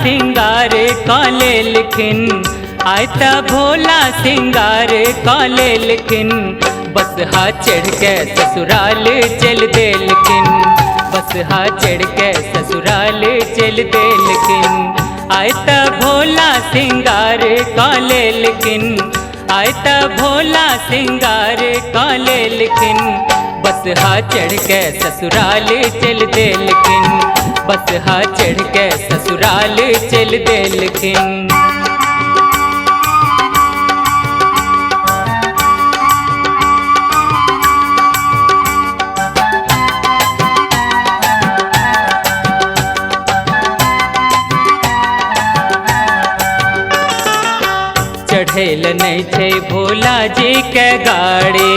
सिंगार काले लिखिन, आयता भोला सिंगार काले लिखिन। बस हा चढ़ के ससुराल चल दे लेकिन, बस हा चढ़ के ससुराल चल दे लेकिन। आयता भोला सिंगार काले लिखिन, आयता भोला सिंगार काले लिखिन। बस हा चढ़ के ससुराल चल दे लेकिन, बस हा चढ़ के ससुराल चल दे लेकिन। चढ़ेल नहीं छे भोला जी के गाड़े,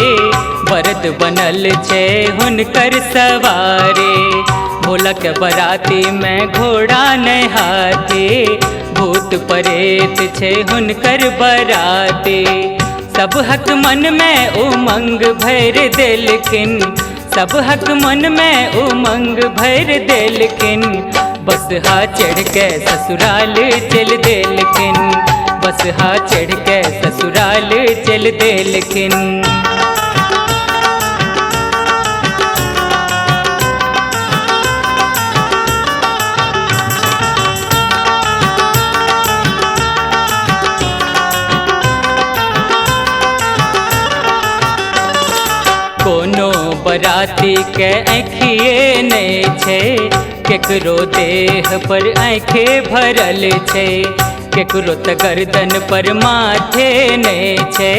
बरद बनल छे हुनकर सवारे। भोला के बराती में घोड़ा नहीं हाथी, भूत प्रेत छे हुनकर बराती। सब हक मन में उमंग भर देलखिन, सब हक मन में उमंग भर देलखिन। बस हा चढ़ के ससुराल चल देलखिन, बस हा चढ़ के ससुराल चल देलखिन। कोनो बराती के आँखिए नहीं छे, केकरो देह पर आँखे भरल छे। केकरो त गर्दन पर माथे नहीं छे,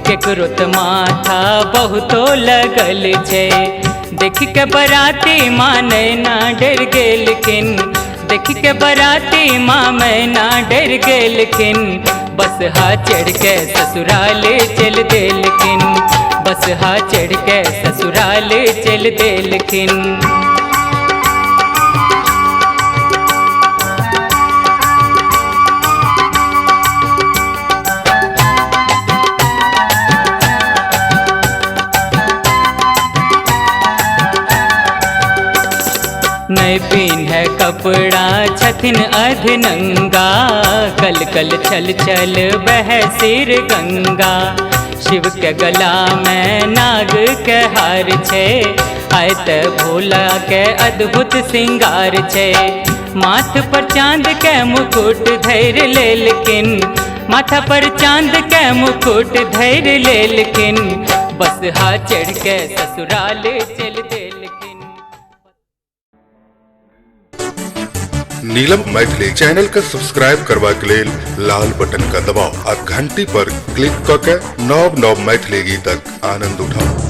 केकरो त माथा बहुतो लगल छे। देख के बराती माँ नैना डर गेलखिन, देख के बराती माँ मैना डर गेलखिन। बस हा चढ़ के ससुराल चल देलखिन, बस हा चढ़ के ससुराल चल देलखिन। नहीं पीन्ह कपड़ा छथिन अधनंगा, कल कल छल छल बह सिर गंगा। शिव के गला में नाग के हार छे, आयत भोला के अद्भुत सिंगार छे। माथ पर चांद के मुकुट धैर लेलखिन, माथा पर चांद के मुकुट धैर लेलखिन। बस हा चढ़ के ससुराल चल देलखिन। नीलम मैथिली चैनल का सब्सक्राइब करवा के लेल लाल बटन का दबाव आ घंटी पर क्लिक करके नव नव मैथिली गीतक आनंद उठाओ।